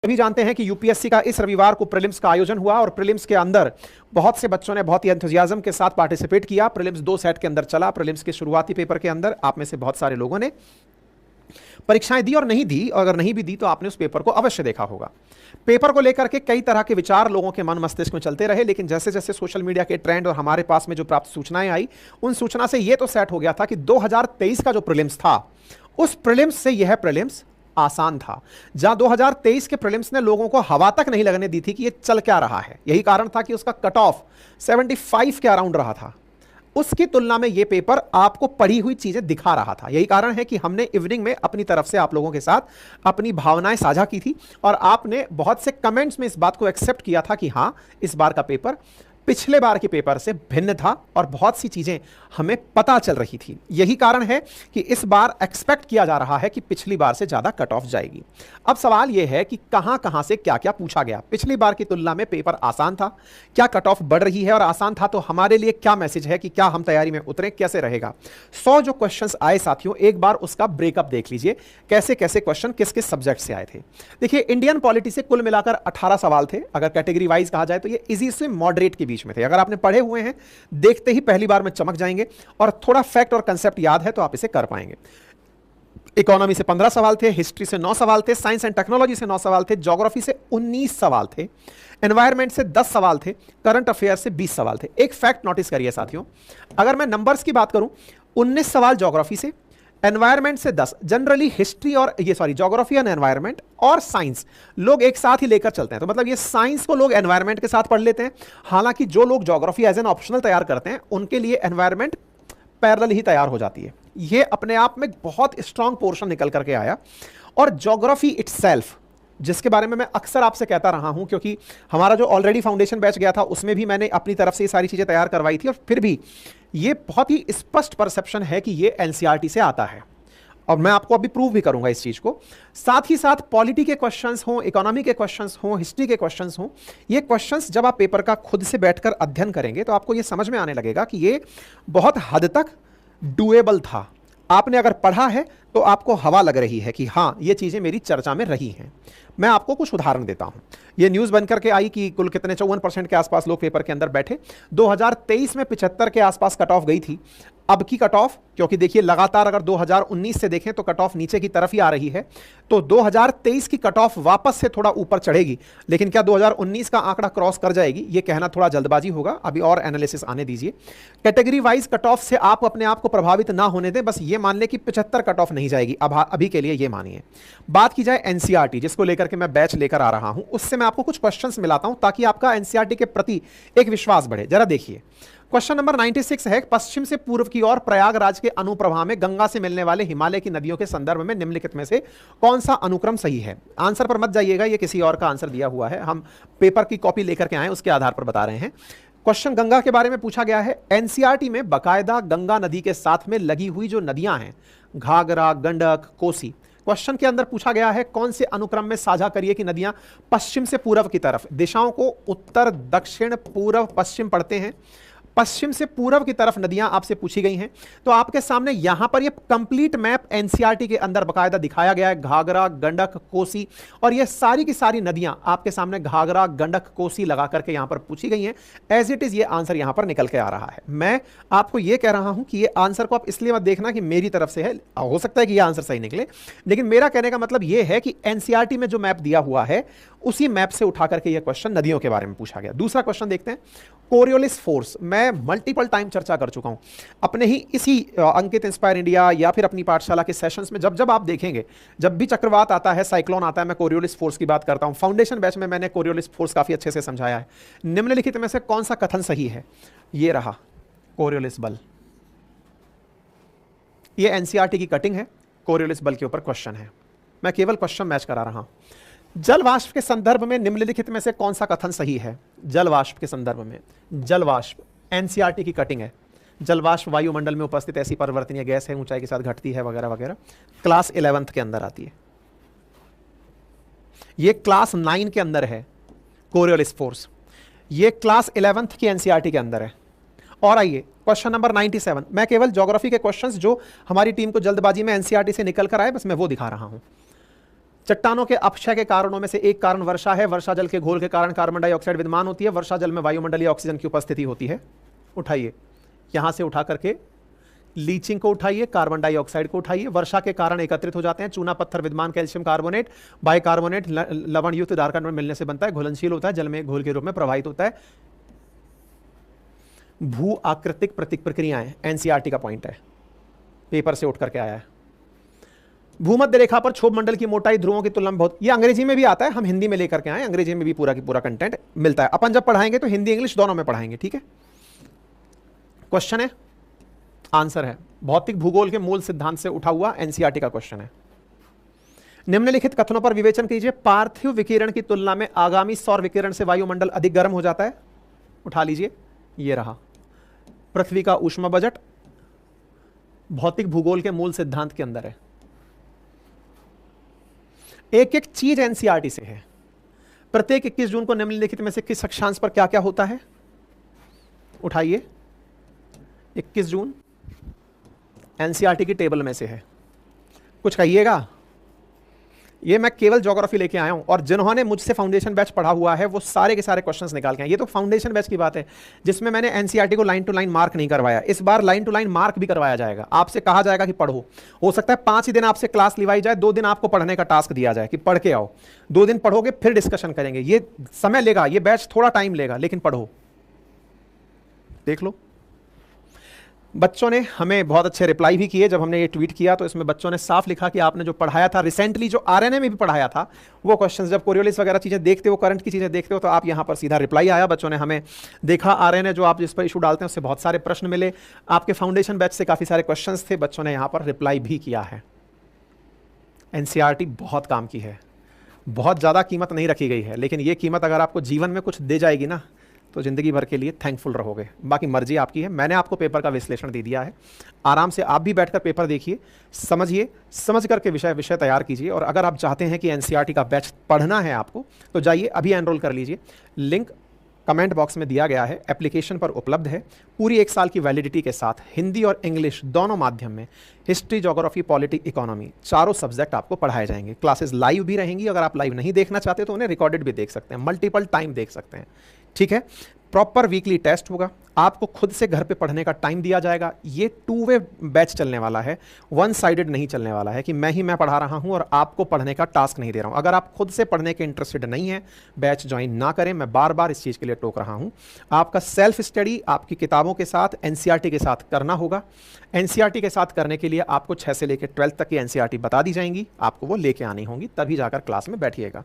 सभी जानते हैं कि यूपीएससी का इस रविवार को प्रीलिम्स का आयोजन हुआ और प्रीलिम्स के अंदर बहुत से बच्चों ने बहुत ही एंथुसियाज्म के साथ पार्टिसिपेट किया। प्रीलिम्स 2 सेट के अंदर चला। प्रीलिम्स के शुरुआती पेपर के अंदर आप में से बहुत सारे लोगों ने परीक्षाएं दी और नहीं दी, और अगर नहीं भी दी तो आपने उस पेपर को अवश्य देखा होगा। पेपर को लेकर के कई तरह के विचार लोगों के मन मस्तिष्क में चलते रहे, लेकिन जैसे जैसे सोशल मीडिया के ट्रेंड और हमारे पास में जो प्राप्त सूचनाएं आई, उन सूचना से यह तो सेट हो गया था कि 2023 का जो प्रीलिम्स था, उस प्रीलिम्स से यह प्रीलिम्स आसान था। जहां 2023 के प्रीलिम्स ने लोगों को हवा तक नहीं लगने दी थी कि ये चल क्या रहा है। यही कारण था कि उसका कट ऑफ 75 के अराउंड रहा था। उसकी तुलना में यह पेपर आपको पढ़ी हुई चीजें दिखा रहा था। यही कारण है कि हमने इवनिंग में अपनी तरफ से आप लोगों के साथ अपनी भावनाएं साझा की थी और आपने बहुत से कमेंट्स में इस बात को एक्सेप्ट किया था कि हां, इस बार का पेपर पिछले बार के पेपर से भिन्न था और बहुत सी चीजें हमें पता चल रही थी। यही कारण है कि इस बार एक्सपेक्ट किया जा रहा है कि पिछली बार से ज्यादा कट ऑफ जाएगी। अब सवाल यह है कि कहां कहां से क्या क्या पूछा गया। पिछली बार की तुलना में पेपर आसान था, क्या कट ऑफ बढ़ रही है, और आसान था तो हमारे लिए क्या मैसेज है कि क्या हम तैयारी में उतरे, कैसे रहेगा। 100 जो क्वेश्चंस आए साथियों, एक बार उसका ब्रेकअप देख लीजिए, कैसे कैसे क्वेश्चन किस किस सब्जेक्ट से आए थे। देखिए, इंडियन पॉलिटी से कुल मिलाकर 18 सवाल थे। अगर कैटेगरी वाइज कहा जाए तो ये इजी से मॉडरेट के बीच में थे। अगर आपने पढ़े हुए हैं, देखते ही पहली बार में चमक जाएंगे और थोड़ा फैक्ट और कंसेप्ट याद है तो आप इसे कर पाएंगे। इकोनॉमी से 15 सवाल थे, हिस्ट्री से 9 सवाल थे, साइंस एंड टेक्नोलॉजी से 9 सवाल थे, ज्योग्राफी से 19 सवाल थे, एनवायरमेंट से 10 सवाल थे, करंट अफेयर से 20 सवाल थे। एक फैक्ट नोटिस करिए साथियों, अगर मैं नंबर्स की बात करूं, 19 सवाल ज्योग्राफी से, एनवायरमेंट से 10। जनरली हिस्ट्री और ज्योग्राफी एंड एनवायरमेंट और साइंस लोग एक साथ ही लेकर चलते हैं, तो मतलब ये साइंस को लोग एनवायरमेंट के साथ पढ़ लेते हैं। हालांकि जो लोग ज्योग्राफी एज एन ऑप्शनल तैयार करते हैं, उनके लिए एनवायरमेंट पैरेलल ही तैयार हो जाती है। ये अपने आप में बहुत स्ट्रांग पोर्शन निकल करके आया। और ज्योग्राफी इटसेल्फ, जिसके बारे में मैं अक्सर आपसे कहता रहा हूं, क्योंकि हमारा जो ऑलरेडी फाउंडेशन बैच गया था उसमें भी मैंने अपनी तरफ से ये सारी चीजें तैयार करवाई थी, और फिर भी ये बहुत ही स्पष्ट परसेप्शन है कि ये एनसीईआरटी से आता है, और मैं आपको अभी प्रूव भी करूंगा इस चीज को। साथ ही साथ पॉलिटी के क्वेश्चंस हों, इकोनॉमी के क्वेश्चंस हों, हिस्ट्री के क्वेश्चंस हों, ये क्वेश्चंस जब आप पेपर का खुद से बैठकर अध्ययन करेंगे तो आपको ये समझ में आने लगेगा कि ये बहुत हद तक डुएबल था। आपने अगर पढ़ा है तो आपको हवा लग रही है कि हां, ये चीजें मेरी चर्चा में रही हैं। मैं आपको कुछ उदाहरण देता हूं। ये न्यूज बनकर के आई कि कुल कितने 54% के आसपास लोग पेपर के अंदर बैठे। 2023 में 75 के आसपास कट ऑफ गई थी। अब की कट ऑफ, क्योंकि देखिए लगातार अगर 2019 से देखें तो कट ऑफ नीचे की तरफ ही आ रही है, तो 2023 की कट ऑफ वापस से थोड़ा ऊपर चढ़ेगी। लेकिन क्या 2019 का आंकड़ा क्रॉस कर जाएगी, ये कहना थोड़ा जल्दबाजी होगा, अभी और एनालिसिस आने दीजिए। कैटेगरी वाइज कट ऑफ से आप अपने आप को प्रभावित ना होने दें, बस ये मान लें कि 75 कट ऑफ नहीं जाएगी। अब अभी के लिए ये मानिए। बात की जाए एनसीईआरटी, जिसको लेकर के मैं बैच लेकर आ रहा हूं, उससे मैं आपको कुछ क्वेश्चंस मिलाता हूं ताकि आपका एनसीईआरटी के प्रति एक विश्वास बढ़े। जरा देखिए, क्वेश्चन नंबर 96 है, पश्चिम से पूर्व की ओर प्रयागराज के अनुप्रभा में गंगा से मिलने वाले हिमालय की नदियों के संदर्भ में निम्नलिखित में से कौन सा अनुक्रम सही है। आंसर पर मत जाइएगा, ये किसी और का आंसर दिया हुआ है, हम पेपर की कॉपी लेकर के आए, उसके आधार पर बता रहे हैं। क्वेश्चन गंगा के बारे में पूछा गया है। एनसीईआरटी में बाकायदा गंगा नदी के साथ में लगी हुई जो नदियां हैं, घाघरा, गंडक, कोसी, क्वेश्चन के अंदर पूछा गया है कौन से अनुक्रम में साझा करिए कि नदियां पश्चिम से पूर्व की तरफ, दिशाओं को उत्तर, दक्षिण, पूर्व, पश्चिम पढ़ते हैं, पश्चिम से पूर्व की तरफ नदियां आपसे पूछी गई हैं। तो आपके सामने यहां पर ये कंप्लीट मैप एनसीईआरटी के अंदर बकायदा दिखाया गया है। घाघरा, गंडक, कोसी, और ये सारी की सारी नदियां आपके सामने घाघरा, गंडक, कोसी लगा करके यहां पर पूछी गई हैं। एज इट इज ये आंसर यहां पर निकल के आ रहा है। मैं आपको ये कह रहा हूं कि ये आंसर को आप इसलिए मत देखना कि मेरी तरफ से है, हो सकता है कि ये आंसर सही निकले, लेकिन मेरा कहने का मतलब ये है कि एनसीईआरटी में जो मैप दिया हुआ है उसी मैप से उठा करके यह क्वेश्चन नदियों के बारे में पूछा गया। दूसरा क्वेश्चन देखते हैं, कोरियोलिस फोर्स। मैं मल्टीपल टाइम चर्चा कर चुका हूं अपने ही इसी अंकित इंस्पायर इंडिया या फिर अपनी पाठशाला के सेशंस में। जब जब आप देखेंगे, जब भी चक्रवात आता है, साइक्लोन आता है, मैं कोरियोलिस फोर्स की बात करता हूं। फाउंडेशन बैच में मैंने कोरियोलिस फोर्स काफी अच्छे से समझाया है। निम्नलिखित में से कौन सा कथन सही है। ये रहा कोरियोलिस बल, ये एनसीईआरटी की कटिंग है, कोरियोलिस बल के ऊपर क्वेश्चन है। मैं केवल क्वेश्चन मैच करा रहा हूं। जल वाष्प के संदर्भ में निम्नलिखित में से कौन सा कथन सही है। जल वाष्प के संदर्भ में, जल वाष्प एनसीईआरटी की कटिंग है। जल वाष्प वायुमंडल में उपस्थित ऐसी परिवर्तनीय गैस है, ऊंचाई के साथ घटती है, वगैरह वगैरह, क्लास 11th के अंदर आती है। ये क्लास 9 के अंदर है कोरियोलिस फोर्स, ये क्लास 11th की एनसीईआरटी के अंदर है। और आइए क्वेश्चन नंबर 97, मैं केवल ज्योग्राफी के क्वेश्चंस जो हमारी टीम को जल्दबाजी में एनसीईआरटी से निकल कर आए, बस मैं वो दिखा रहा हूं। चट्टानों के अपक्षय के कारणों में से एक कारण वर्षा है। वर्षा जल के घोल के कारण कार्बन डाइऑक्साइड विद्यमान होती है। वर्षा जल में वायुमंडलीय ऑक्सीजन की उपस्थिति होती है। उठाइए, यहां से उठा करके लीचिंग को उठाइए, कार्बन डाइऑक्साइड को उठाइए। वर्षा के कारण एकत्रित हो जाते हैं। चूना पत्थर विद्यमान कैल्शियम कार्बोनेट बाइकार्बोनेट लवण युक्त धार कार्बन मिलने से बनता है, घुलनशील होता है, जल में घोल के रूप में प्रवाहित होता है। भू आकृतिक प्रतीक प्रक्रियाएं एनसीईआरटी का पॉइंट है, पेपर से उठ करके आया है। भूमध्य रेखा पर क्षोभ मंडल की मोटाई ध्रुवों की तुलना में बहुत, ये अंग्रेजी में भी आता है, हम हिंदी में लेकर के आए, अंग्रेजी में भी पूरा की पूरा कंटेंट मिलता है। अपन जब पढ़ाएंगे तो हिंदी इंग्लिश दोनों में पढ़ाएंगे, ठीक है। क्वेश्चन है, आंसर है, भौतिक भूगोल के मूल सिद्धांत से उठा हुआ एनसीईआरटी का क्वेश्चन है। निम्नलिखित कथनों पर विवेचन कीजिए। पार्थिव विकिरण की तुलना में आगामी सौर विकिरण से वायुमंडल अधिक गर्म हो जाता है। उठा लीजिए, ये रहा पृथ्वी का ऊष्मा बजट, भौतिक भूगोल के मूल सिद्धांत के अंदर है। एक एक चीज एनसीईआरटी से है। प्रत्येक 21 जून को निम्नलिखित में से किस अक्षांश पर क्या क्या होता है? उठाइए, 21 जून एनसीईआरटी की टेबल में से है। कुछ कहिएगा। ये मैं केवल ज्योग्राफी लेके आया हूं, और जिन्होंने मुझसे फाउंडेशन बैच पढ़ा हुआ है वो सारे के सारे क्वेश्चंस निकाल के आए। ये तो फाउंडेशन बैच की बात है जिसमें मैंने एनसीईआरटी को लाइन टू लाइन मार्क नहीं करवाया। इस बार लाइन टू लाइन मार्क भी करवाया जाएगा। आपसे कहा जाएगा कि पढ़ो। हो सकता है 5 ही दिन आपसे क्लास लिवाई जाए, 2 दिन आपको पढ़ने का टास्क दिया जाए कि पढ़ के आओ। 2 दिन पढ़ोगे फिर डिस्कशन करेंगे। ये समय लेगा, ये बैच थोड़ा टाइम लेगा, लेकिन पढ़ो। देख लो, बच्चों ने हमें बहुत अच्छे रिप्लाई भी किए। जब हमने ये ट्वीट किया तो इसमें बच्चों ने साफ लिखा कि आपने जो पढ़ाया था रिसेंटली, जो आरएनए में भी पढ़ाया था, वो क्वेश्चंस, जब कोरियोलिस वगैरह चीज़ें देखते हो, करंट की चीज़ें देखते हो, तो आप यहाँ पर सीधा रिप्लाई आया। बच्चों ने हमें देखा, आरएनए जो आप जिस पर इशू डालते हैं उससे बहुत सारे प्रश्न मिले। आपके फाउंडेशन बैच से काफ़ी सारे क्वेश्चन थे, बच्चों ने यहाँ पर रिप्लाई भी किया है। एनसीईआरटी बहुत काम की है, बहुत ज़्यादा कीमत नहीं रखी गई है, लेकिन ये कीमत अगर आपको जीवन में कुछ दे जाएगी ना तो ज़िंदगी भर के लिए थैंकफुल रहोगे। बाकी मर्जी आपकी है। मैंने आपको पेपर का विश्लेषण दे दिया है, आराम से आप भी बैठकर पेपर देखिए, समझिए, समझ करके विषय तैयार कीजिए। और अगर आप चाहते हैं कि एनसीईआरटी का बैच पढ़ना है आपको, तो जाइए अभी एनरोल कर लीजिए। लिंक कमेंट बॉक्स में दिया गया है, एप्लीकेशन पर उपलब्ध है। पूरी 1 साल की वैलिडिटी के साथ हिंदी और इंग्लिश दोनों माध्यम में हिस्ट्री, ज्योग्राफी, पॉलिटी, इकोनॉमी, चारों सब्जेक्ट आपको पढ़ाए जाएंगे। क्लासेस लाइव भी रहेंगी। अगर आप लाइव नहीं देखना चाहते तो उन्हें रिकॉर्डेड भी देख सकते हैं, मल्टीपल टाइम देख सकते हैं, ठीक है। प्रॉपर वीकली टेस्ट होगा, आपको खुद से घर पे पढ़ने का टाइम दिया जाएगा। ये 2 वे बैच चलने वाला है, 1 साइडेड नहीं चलने वाला है कि मैं पढ़ा रहा हूं और आपको पढ़ने का टास्क नहीं दे रहा हूं। अगर आप खुद से पढ़ने के इंटरेस्टेड नहीं है, बैच ज्वाइन ना करें। मैं बार बार इस चीज़ के लिए टोक रहा हूं। आपका सेल्फ स्टडी आपकी किताबों के साथ, एनसीईआरटी के साथ करना होगा। एनसीईआरटी के साथ करने के लिए आपको 6 से लेकर 12th तक की एनसीईआरटी बता दी जाएंगी, आपको वो लेके आनी होंगी, तभी जाकर क्लास में बैठिएगा।